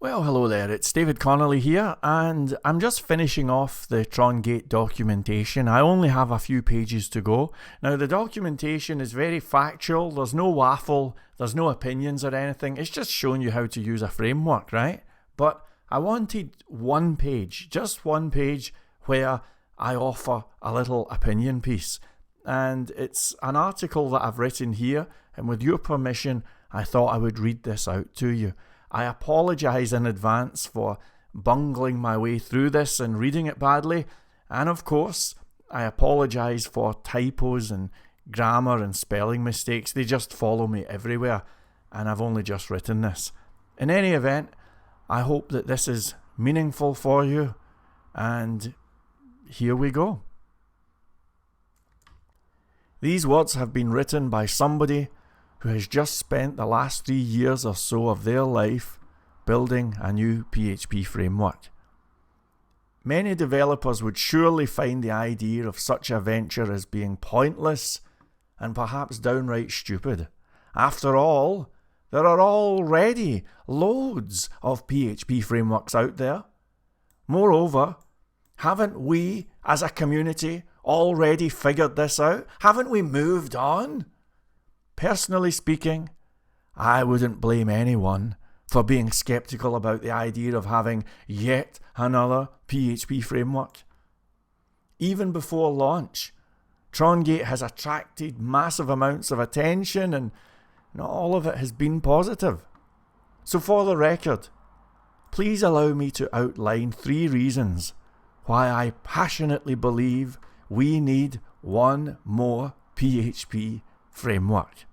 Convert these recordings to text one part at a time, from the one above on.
Well, hello there, it's David Connolly here, and I'm just finishing off the Trongate documentation. I only have a few pages to go. Now, the documentation is very factual, there's no waffle, there's no opinions or anything, it's just showing you how to use a framework, right? But I wanted one page, just one page, where I offer a little opinion piece. And it's an article that I've written here, and with your permission, I thought I would read this out to you. I apologise in advance for bungling my way through this and reading it badly, and of course, I apologise for typos and grammar and spelling mistakes. They just follow me everywhere, and I've only just written this. In any event, I hope that this is meaningful for you, and here we go. These words have been written by somebody who has just spent the last 3 years or so of their life building a new PHP framework. Many developers would surely find the idea of such a venture as being pointless and perhaps downright stupid. After all, there are already loads of PHP frameworks out there. Moreover, haven't we as a community already figured this out? Haven't we moved on? Personally speaking, I wouldn't blame anyone for being skeptical about the idea of having yet another PHP framework. Even before launch, Trongate has attracted massive amounts of attention, and not all of it has been positive. So for the record, please allow me to outline 3 reasons why I passionately believe we need one more PHP framework.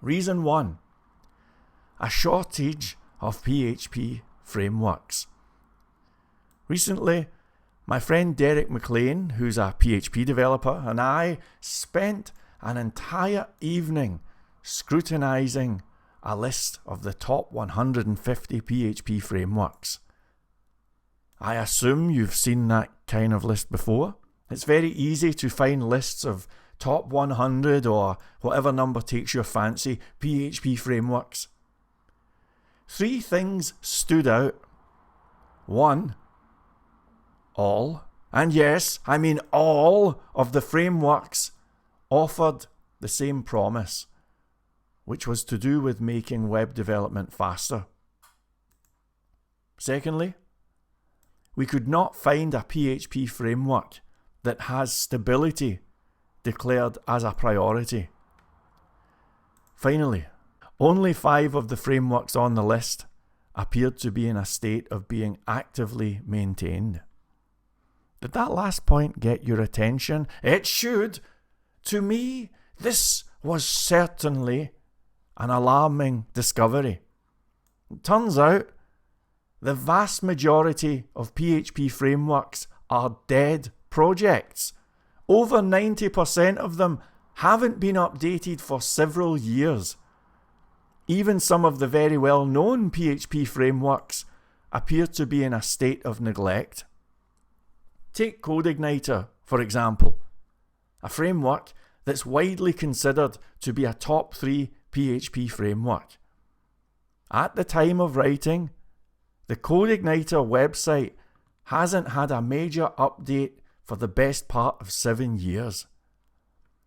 Reason 1. A shortage of PHP frameworks. Recently, my friend Derek McLean, who's a PHP developer, and I spent an entire evening scrutinising a list of the top 150 PHP frameworks. I assume you've seen that kind of list before. It's very easy to find lists of top 100 or whatever number takes your fancy PHP frameworks. 3 things stood out. 1. All, and yes, I mean all of the frameworks offered the same promise, which was to do with making web development faster. Secondly, we could not find a PHP framework that has stability declared as a priority. Finally, only 5 of the frameworks on the list appeared to be in a state of being actively maintained. Did that last point get your attention? It should. To me, this was certainly an alarming discovery. It turns out the vast majority of PHP frameworks are dead projects. Over 90% of them haven't been updated for several years. Even some of the very well-known PHP frameworks appear to be in a state of neglect. Take CodeIgniter, for example, a framework that's widely considered to be a top 3 PHP framework. At the time of writing, the CodeIgniter website hasn't had a major update for the best part of 7 years.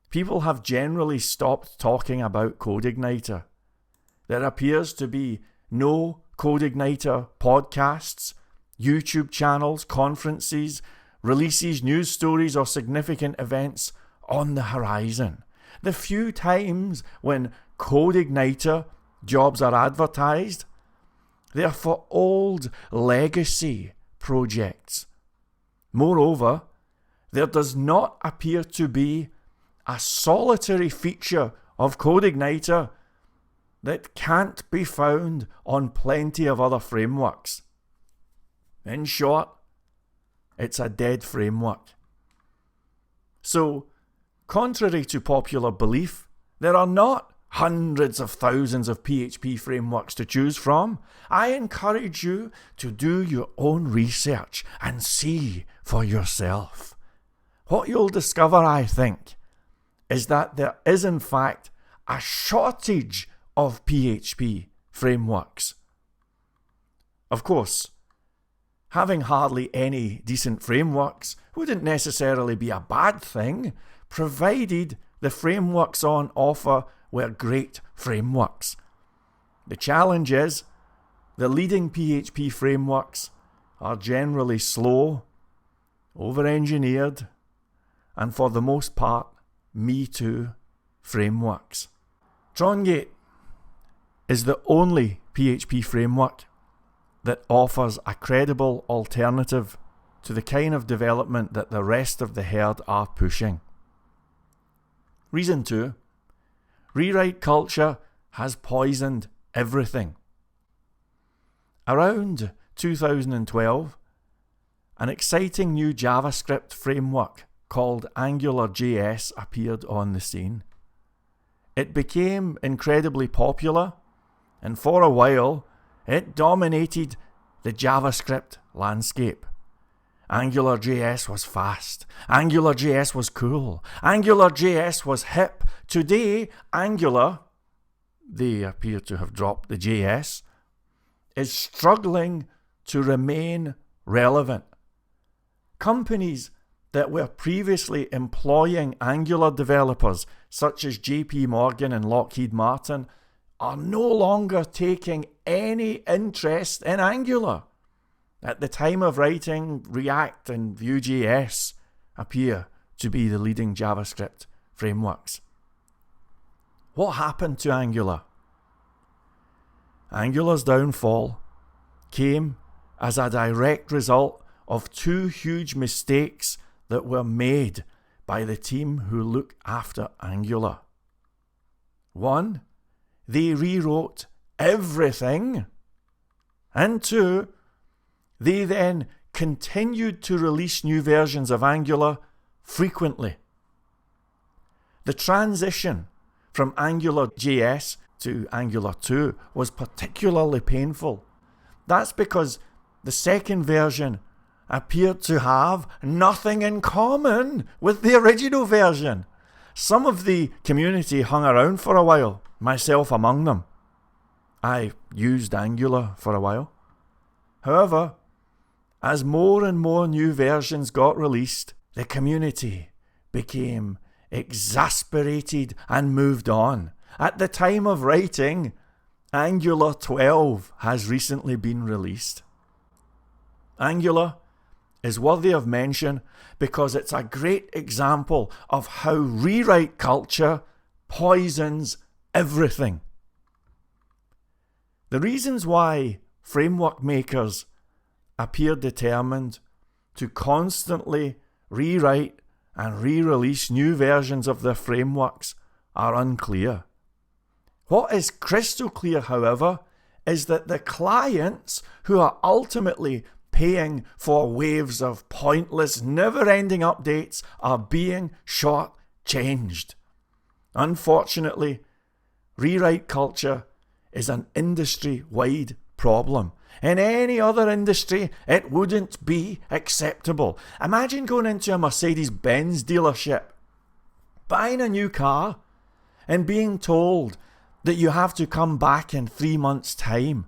People have generally stopped talking about CodeIgniter. There appears to be no CodeIgniter podcasts, YouTube channels, conferences, releases, news stories, or significant events on the horizon. The few times when CodeIgniter jobs are advertised, they're for old legacy projects. Moreover, there does not appear to be a solitary feature of CodeIgniter that can't be found on plenty of other frameworks. In short, it's a dead framework. So, contrary to popular belief, there are not hundreds of thousands of PHP frameworks to choose from. I encourage you to do your own research and see for yourself. What you'll discover, I think, is that there is in fact a shortage of PHP frameworks. Of course, having hardly any decent frameworks wouldn't necessarily be a bad thing, provided the frameworks on offer were great frameworks. The challenge is, the leading PHP frameworks are generally slow, over-engineered, and for the most part, Me Too frameworks. Trongate is the only PHP framework that offers a credible alternative to the kind of development that the rest of the herd are pushing. Reason 2. Rewrite culture has poisoned everything. Around 2012, an exciting new JavaScript framework called AngularJS appeared on the scene. It became incredibly popular, and for a while, it dominated the JavaScript landscape. AngularJS was fast. AngularJS was cool. AngularJS was hip. Today, Angular, they appear to have dropped the JS, is struggling to remain relevant. Companies that were previously employing Angular developers, such as JP Morgan and Lockheed Martin, are no longer taking any interest in Angular. At the time of writing, React and Vue.js appear to be the leading JavaScript frameworks. What happened to Angular? Angular's downfall came as a direct result of two huge mistakes that were made by the team who look after Angular. One, they rewrote everything. And two, they then continued to release new versions of Angular frequently. The transition from AngularJS to Angular 2 was particularly painful. That's because the second version appeared to have nothing in common with the original version. Some of the community hung around for a while, myself among them. I used Angular for a while. However, as more and more new versions got released, the community became exasperated and moved on. At the time of writing, Angular 12 has recently been released. Angular is worthy of mention because it's a great example of how rewrite culture poisons everything. The reasons why framework makers appear determined to constantly rewrite and re-release new versions of their frameworks are unclear. What is crystal clear, however, is that the clients who are ultimately paying for waves of pointless, never-ending updates are being short-changed. Unfortunately, rewrite culture is an industry-wide problem. In any other industry, it wouldn't be acceptable. Imagine going into a Mercedes-Benz dealership, buying a new car, and being told that you have to come back in 3 months' time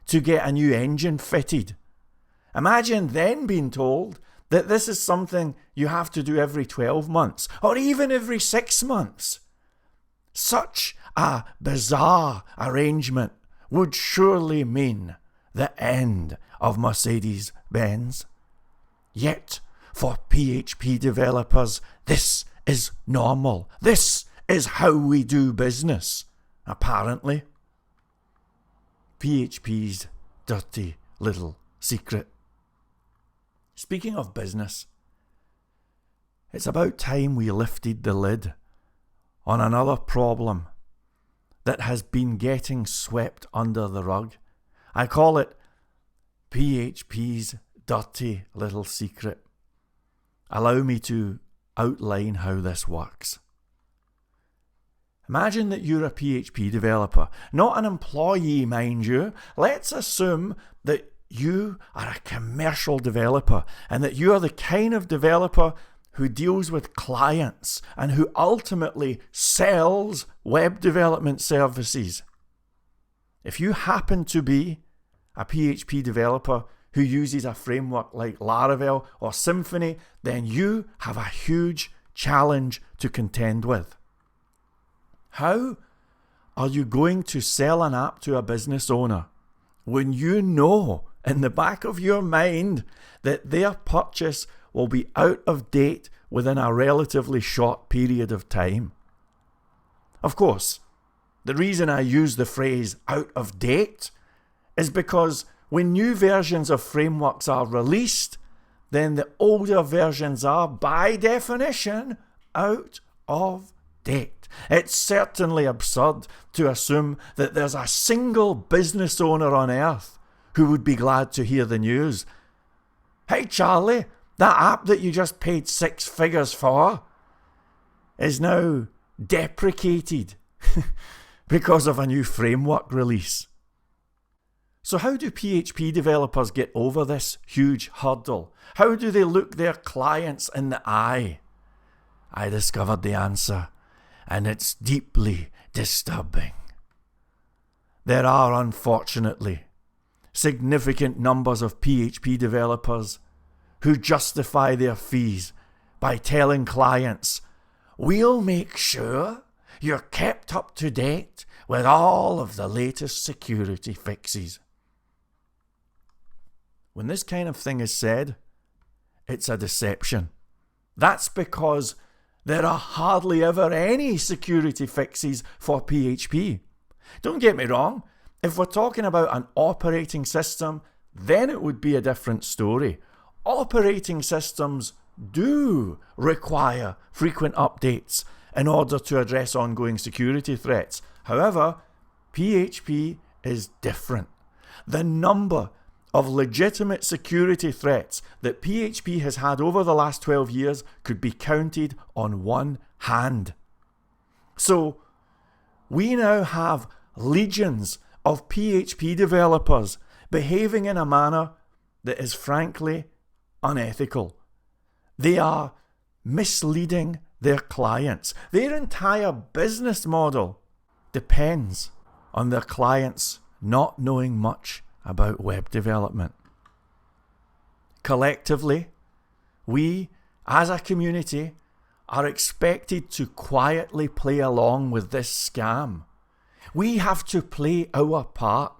to get a new engine fitted. Imagine then being told that this is something you have to do every 12 months or even every 6 months. Such a bizarre arrangement would surely mean the end of Mercedes-Benz. Yet, for PHP developers, this is normal. This is how we do business, apparently. PHP's dirty little secret. Speaking of business, it's about time we lifted the lid on another problem that has been getting swept under the rug. I call it PHP's dirty little secret. Allow me to outline how this works. Imagine that you're a PHP developer, not an employee, mind you. Let's assume that you are a commercial developer and that you are the kind of developer who deals with clients and who ultimately sells web development services. If you happen to be a PHP developer who uses a framework like Laravel or Symfony, then you have a huge challenge to contend with. How are you going to sell an app to a business owner when you know in the back of your mind that their purchase will be out of date within a relatively short period of time? Of course, the reason I use the phrase out of date is because when new versions of frameworks are released, then the older versions are, by definition, out of date. It's certainly absurd to assume that there's a single business owner on earth who would be glad to hear the news. Hey Charlie, that app that you just paid 6 figures for is now deprecated because of a new framework release. So how do PHP developers get over this huge hurdle? How do they look their clients in the eye? I discovered the answer, and it's deeply disturbing. There are, unfortunately, significant numbers of PHP developers who justify their fees by telling clients, "We'll make sure you're kept up to date with all of the latest security fixes." When this kind of thing is said, it's a deception. That's because there are hardly ever any security fixes for PHP. Don't get me wrong, if we're talking about an operating system, then it would be a different story. Operating systems do require frequent updates in order to address ongoing security threats. However, PHP is different. The number of legitimate security threats that PHP has had over the last 12 years could be counted on one hand. So, we now have legions of PHP developers behaving in a manner that is frankly unethical. They are misleading their clients. Their entire business model depends on their clients not knowing much about web development. Collectively, we, as a community, are expected to quietly play along with this scam. We have to play our part.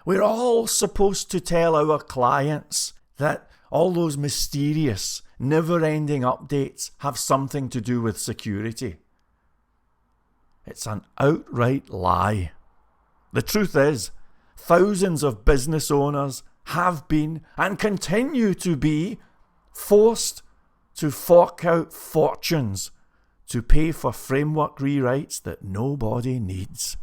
We're all supposed to tell our clients that all those mysterious, never-ending updates have something to do with security. It's an outright lie. The truth is, thousands of business owners have been and continue to be forced to fork out fortunes to pay for framework rewrites that nobody needs.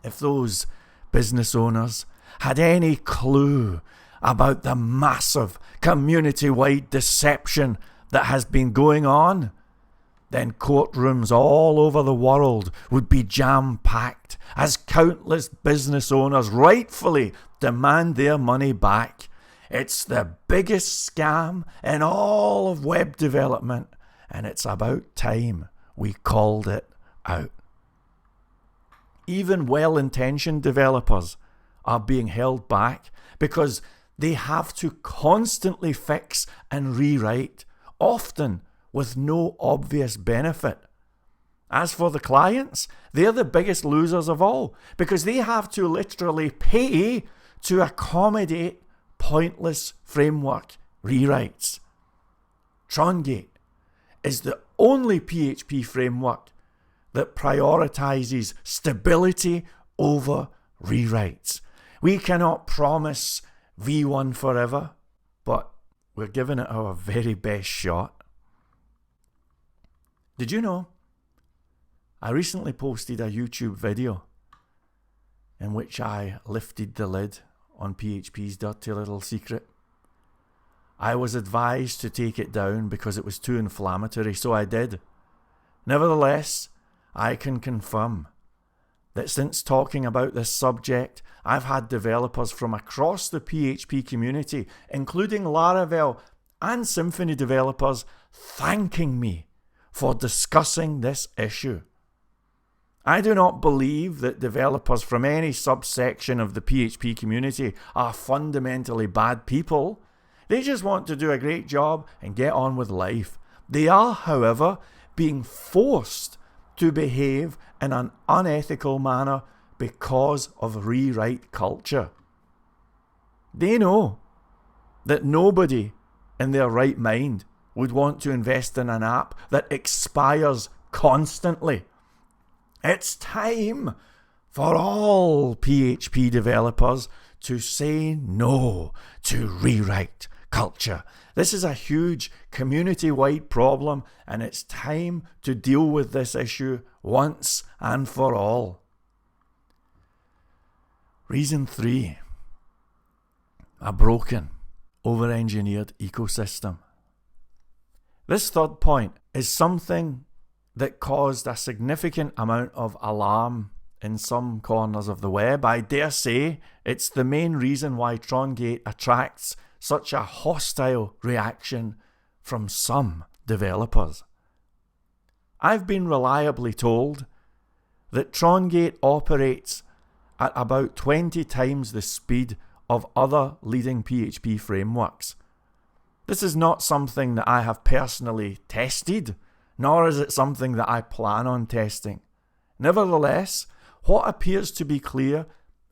If those business owners had any clue about the massive community-wide deception that has been going on, then courtrooms all over the world would be jam-packed as countless business owners rightfully demand their money back. It's the biggest scam in all of web development, and it's about time we called it out. Even well-intentioned developers are being held back because they have to constantly fix and rewrite, often with no obvious benefit. As for the clients, they're the biggest losers of all because they have to literally pay to accommodate pointless framework rewrites. Trongate is the only PHP framework that prioritizes stability over rewrites. We cannot promise V1 forever, but we're giving it our very best shot. Did you know? I recently posted a YouTube video in which I lifted the lid on PHP's dirty little secret. I was advised to take it down because it was too inflammatory, so I did. Nevertheless, I can confirm that since talking about this subject, I've had developers from across the PHP community, including Laravel and Symfony developers, thanking me for discussing this issue. I do not believe that developers from any subsection of the PHP community are fundamentally bad people. They just want to do a great job and get on with life. They are, however, being forced to behave in an unethical manner because of rewrite culture. They know that nobody in their right mind would want to invest in an app that expires constantly. It's time for all PHP developers to say no to rewrite culture. This is a huge community-wide problem, and it's time to deal with this issue once and for all. Reason 3. A broken, over-engineered ecosystem. This third point is something that caused a significant amount of alarm in some corners of the web. I dare say it's the main reason why Trongate attracts such a hostile reaction from some developers. I've been reliably told that Trongate operates at about 20 times the speed of other leading PHP frameworks. This is not something that I have personally tested, nor is it something that I plan on testing. Nevertheless, what appears to be clear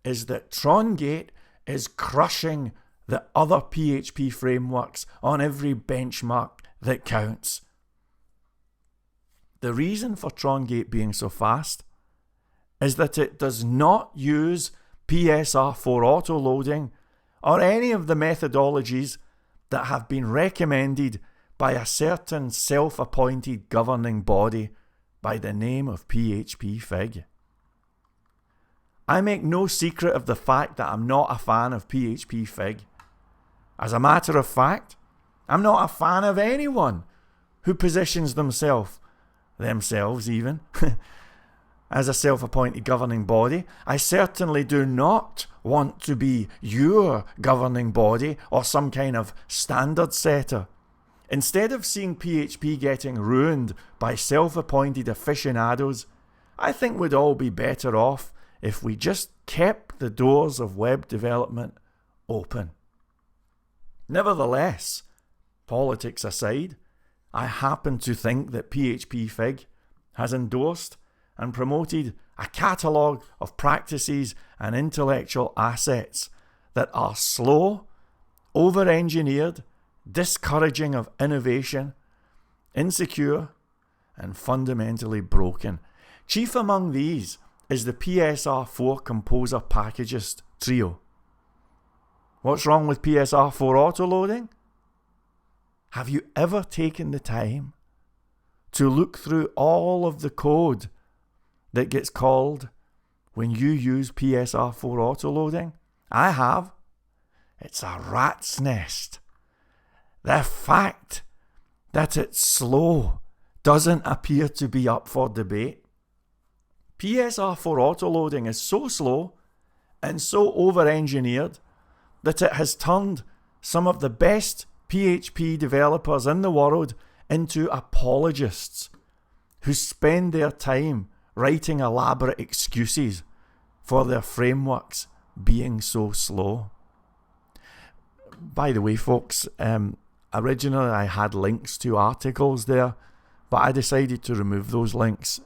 is that Trongate is crushing the other PHP frameworks on every benchmark that counts. The reason for Trongate being so fast is that it does not use PSR4 autoloading or any of the methodologies that have been recommended by a certain self-appointed governing body by the name of PHP Fig. I make no secret of the fact that I'm not a fan of PHP Fig. As a matter of fact, I'm not a fan of anyone who positions themselves even, as a self-appointed governing body. I certainly do not want to be your governing body or some kind of standard setter. Instead of seeing PHP getting ruined by self-appointed aficionados, I think we'd all be better off if we just kept the doors of web development open. Nevertheless, politics aside, I happen to think that PHP Fig has endorsed and promoted a catalogue of practices and intellectual assets that are slow, over-engineered, discouraging of innovation, insecure, and fundamentally broken. Chief among these is the PSR4 Composer Packagist trio. What's wrong with PSR4 autoloading? Have you ever taken the time to look through all of the code that gets called when you use PSR4 autoloading? I have. It's a rat's nest. The fact that it's slow doesn't appear to be up for debate. PSR4 autoloading is so slow and so over-engineered that it has turned some of the best PHP developers in the world into apologists who spend their time writing elaborate excuses for their frameworks being so slow. By the way, folks, originally I had links to articles there, but I decided to remove those links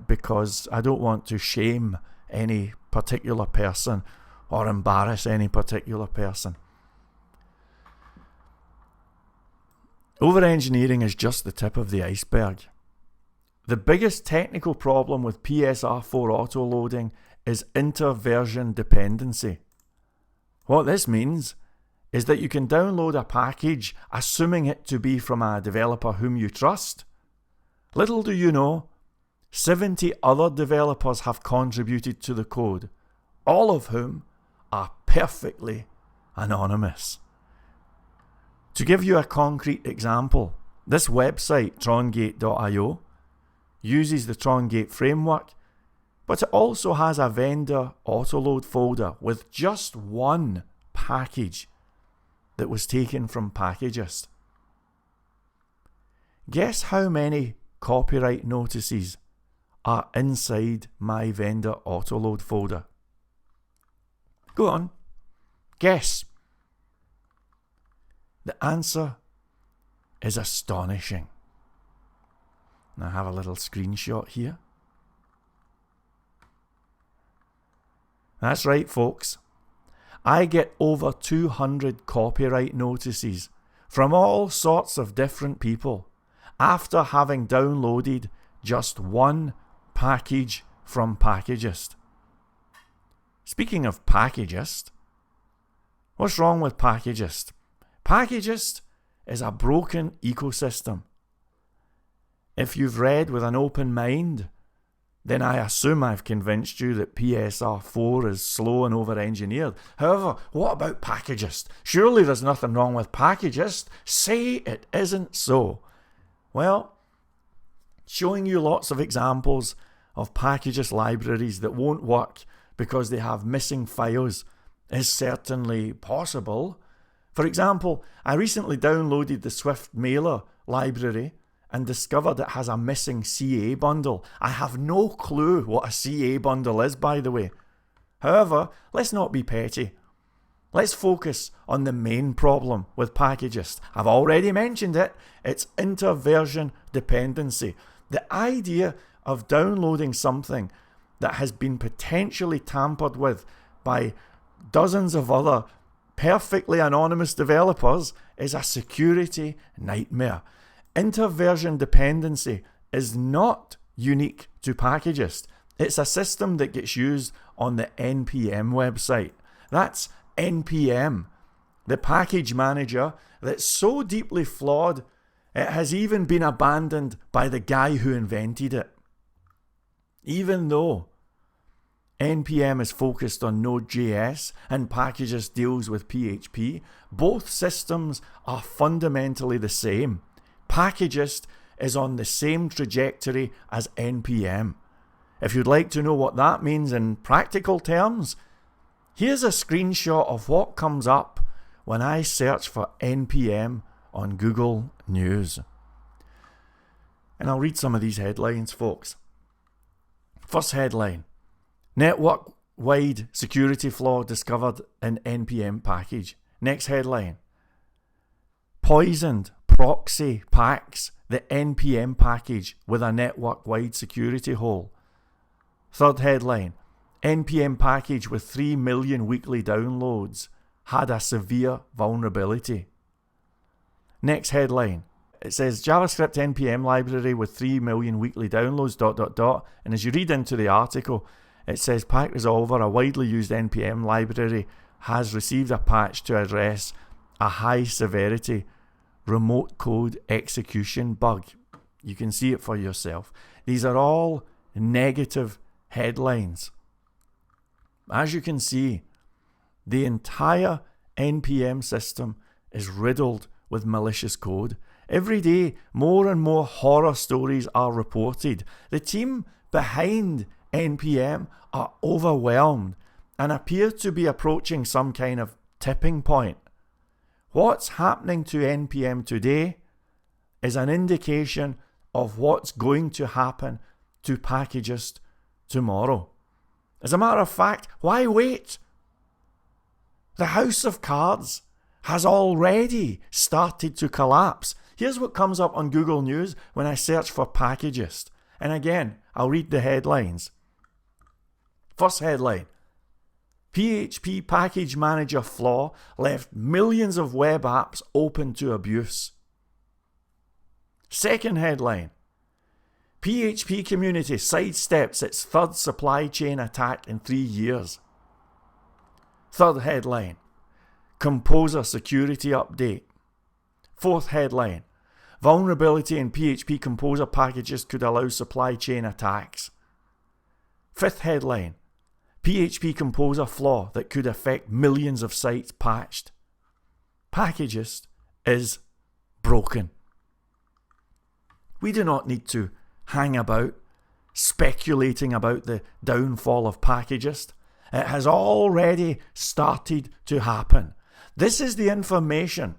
because I don't want to shame any particular person or embarrass any particular person. Over-engineering is just the tip of the iceberg. The biggest technical problem with PSR4 autoloading is inter-version dependency. What this means is that you can download a package assuming it to be from a developer whom you trust. Little do you know, 70 other developers have contributed to the code, all of whom are perfectly anonymous. To give you a concrete example, this website, trongate.io, uses the Trongate framework, but it also has a vendor autoload folder with just one package that was taken from Packagist. Guess how many copyright notices are inside my vendor autoload folder? Go on, guess. The answer is astonishing. And I have a little screenshot here. That's right, folks. I get over 200 copyright notices from all sorts of different people after having downloaded just one package from Packagist. Speaking of Packagist, what's wrong with Packagist? Packagist is a broken ecosystem. If you've read with an open mind, then I assume I've convinced you that PSR4 is slow and over-engineered. However, what about Packagist? Surely there's nothing wrong with Packagist. Say it isn't so. Well, showing you lots of examples of Packagist libraries that won't work because they have missing files is certainly possible. For example, I recently downloaded the Swift Mailer library and discovered it has a missing CA bundle. I have no clue what a CA bundle is, by the way. However, let's not be petty. Let's focus on the main problem with Packagist. I've already mentioned it. It's interversion dependency. The idea of downloading something that has been potentially tampered with by dozens of other perfectly anonymous developers is a security nightmare. Interversion dependency is not unique to Packagist. It's a system that gets used on the NPM website. That's NPM, the package manager that's so deeply flawed it has even been abandoned by the guy who invented it. Even though NPM is focused on Node.js and Packagist deals with PHP, both systems are fundamentally the same. Packagist is on the same trajectory as NPM. If you'd like to know what that means in practical terms, here's a screenshot of what comes up when I search for NPM on Google News. And I'll read some of these headlines, folks. First headline: network-wide security flaw discovered in NPM package. Next headline: poisoned proxy packs the NPM package with a network-wide security hole. Third headline: NPM package with 3 million weekly downloads had a severe vulnerability. Next headline: it says JavaScript NPM library with 3 million weekly downloads, ... And as you read into the article, it says PackResolver, a widely used NPM library, has received a patch to address a high severity remote code execution bug. You can see it for yourself. These are all negative headlines. As you can see, the entire NPM system is riddled with malicious code. Every day, more and more horror stories are reported. The team behind NPM are overwhelmed and appear to be approaching some kind of tipping point. What's happening to NPM today is an indication of what's going to happen to Packagist tomorrow. As a matter of fact, why wait? The house of cards has already started to collapse. Here's what comes up on Google News when I search for Packagist. And again, I'll read the headlines. First headline: PHP package manager flaw left millions of web apps open to abuse. Second headline: PHP community sidesteps its third supply chain attack in 3 years. Third headline: Composer security update. Fourth headline: vulnerability in PHP Composer packages could allow supply chain attacks. Fifth headline: PHP Composer flaw that could affect millions of sites patched. Packagist is broken. We do not need to hang about speculating about the downfall of Packagist. It has already started to happen. This is the information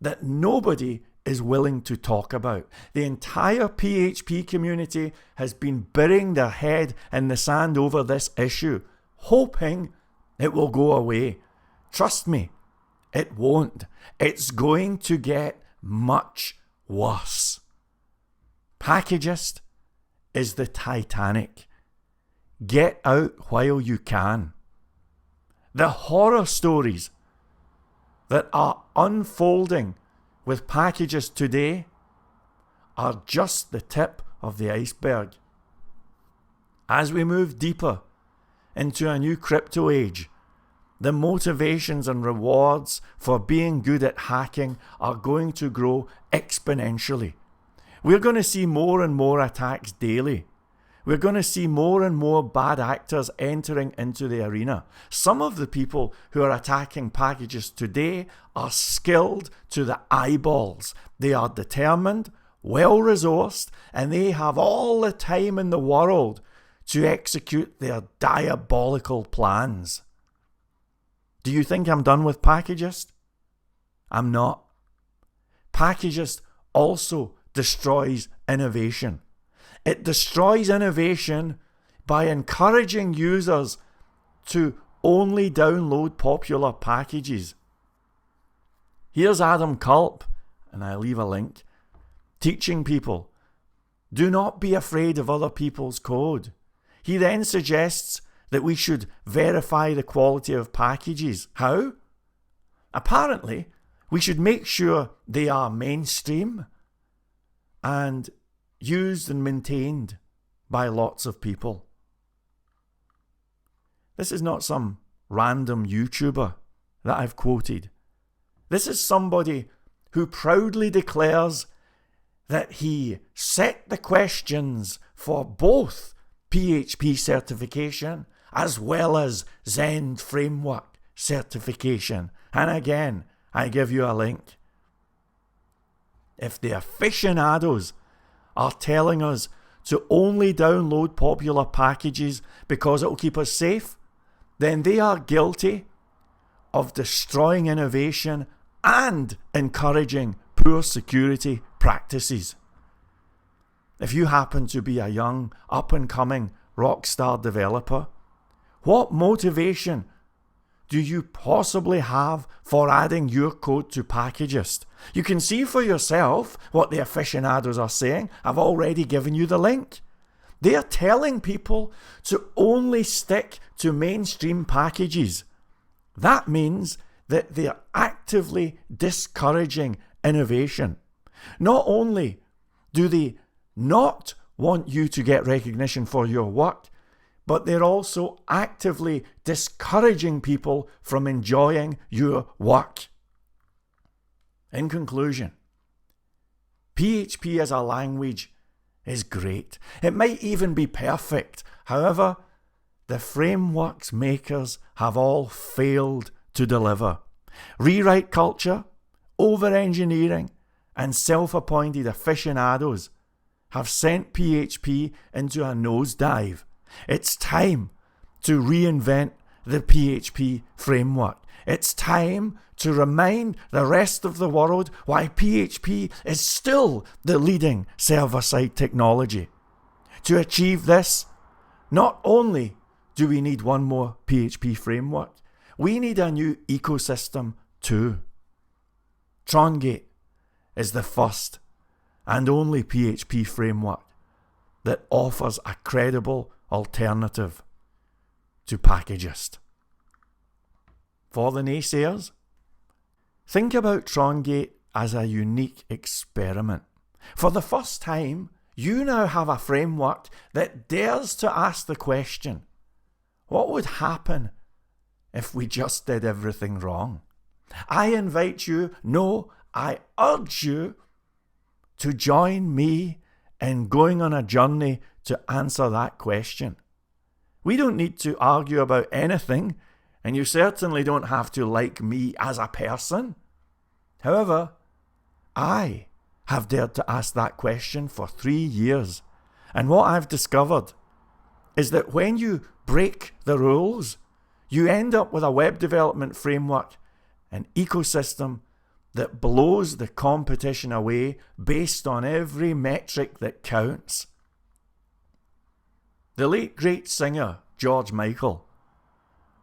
that nobody is willing to talk about. The entire PHP community has been burying their head in the sand over this issue, hoping it will go away. Trust me, it won't. It's going to get much worse. Packagist is the Titanic. Get out while you can. The horror stories that are unfolding with Packagist today are just the tip of the iceberg. As we move deeper into a new crypto age, the motivations and rewards for being good at hacking are going to grow exponentially. We're going to see more and more attacks daily. We're going to see more and more bad actors entering into the arena. Some of the people who are attacking Packagist today are skilled to the eyeballs. They are determined, well-resourced, and they have all the time in the world to execute their diabolical plans. Do you think I'm done with Packagist? I'm not. Packagist also destroys innovation. It destroys innovation by encouraging users to only download popular packages. Here's Adam Culp, and I leave a link, teaching people, do not be afraid of other people's code. He then suggests that we should verify the quality of packages. How? Apparently, we should make sure they are mainstream and used and maintained by lots of people. This is not some random YouTuber that I've quoted. This is somebody who proudly declares that he set the questions for both PHP certification as well as Zend framework certification. And again, I give you a link. If the aficionados are telling us to only download popular packages because it will keep us safe, then they are guilty of destroying innovation and encouraging poor security practices. If you happen to be a young, up-and-coming rockstar developer, what motivation do you possibly have for adding your code to Packagist? You can see for yourself what the aficionados are saying. I've already given you the link. They are telling people to only stick to mainstream packages. That means that they are actively discouraging innovation. Not only do they not want you to get recognition for your work, but they're also actively discouraging people from enjoying your work. In conclusion, PHP as a language is great. It might even be perfect. However, the framework's makers have all failed to deliver. Rewrite culture, over-engineering, and self-appointed aficionados have sent PHP into a nosedive. It's time to reinvent the PHP framework. It's time to remind the rest of the world why PHP is still the leading server-side technology. To achieve this, not only do we need one more PHP framework, we need a new ecosystem too. Trongate is the first and only PHP framework that offers a credible alternative to Packagist. For the naysayers, think about Trongate as a unique experiment. For the first time, you now have a framework that dares to ask the question, what would happen if we just did everything wrong? I invite you, no, I urge you to join me in going on a journey to answer that question. We don't need to argue about anything, and you certainly don't have to like me as a person. However, I have dared to ask that question for 3 years, and what I've discovered is that when you break the rules, you end up with a web development framework, an ecosystem that blows the competition away based on every metric that counts. The late great singer George Michael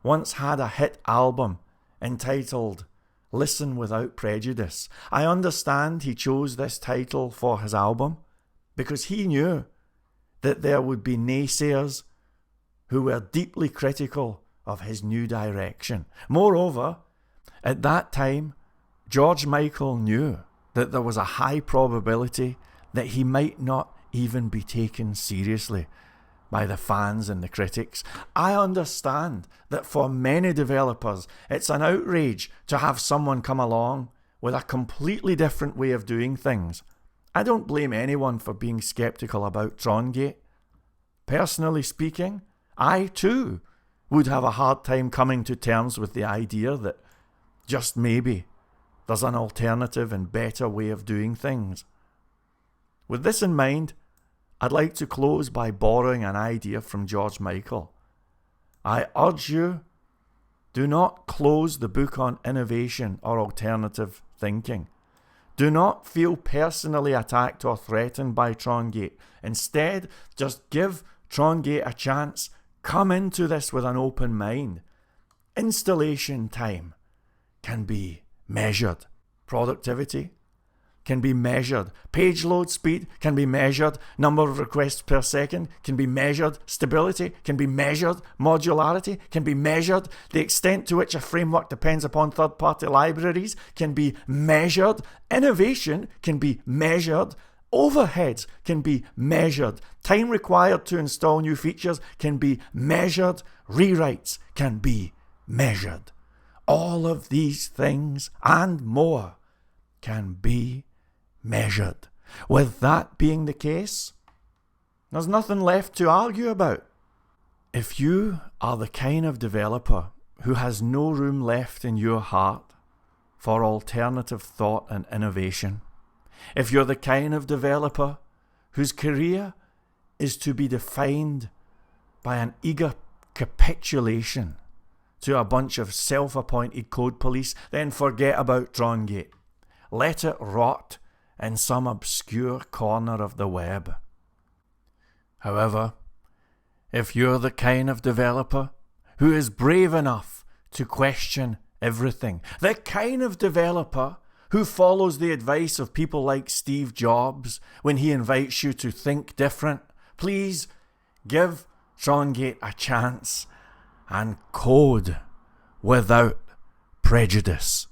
once had a hit album entitled Listen Without Prejudice. I understand he chose this title for his album because he knew that there would be naysayers who were deeply critical of his new direction. Moreover, at that time, George Michael knew that there was a high probability that he might not even be taken seriously by the fans and the critics. I understand that for many developers, it's an outrage to have someone come along with a completely different way of doing things. I don't blame anyone for being skeptical about Trongate. Personally speaking, I too would have a hard time coming to terms with the idea that just maybe there's an alternative and better way of doing things. With this in mind, I'd like to close by borrowing an idea from George Michael. I urge you, do not close the book on innovation or alternative thinking. Do not feel personally attacked or threatened by Trongate. Instead, just give Trongate a chance. Come into this with an open mind. Installation time can be measured. Productivity can be measured. Page load speed can be measured. Number of requests per second can be measured. Stability can be measured. Modularity can be measured. The extent to which a framework depends upon third-party libraries can be measured. Innovation can be measured. Overheads can be measured. Time required to install new features can be measured. Rewrites can be measured. All of these things and more can be measured. With that being the case, there's nothing left to argue about. If you are the kind of developer who has no room left in your heart for alternative thought and innovation, if you're the kind of developer whose career is to be defined by an eager capitulation to a bunch of self-appointed code police, then forget about Trongate. Let it rot in some obscure corner of the web. However, if you're the kind of developer who is brave enough to question everything, the kind of developer who follows the advice of people like Steve Jobs when he invites you to think different, please give Trongate a chance and code without prejudice.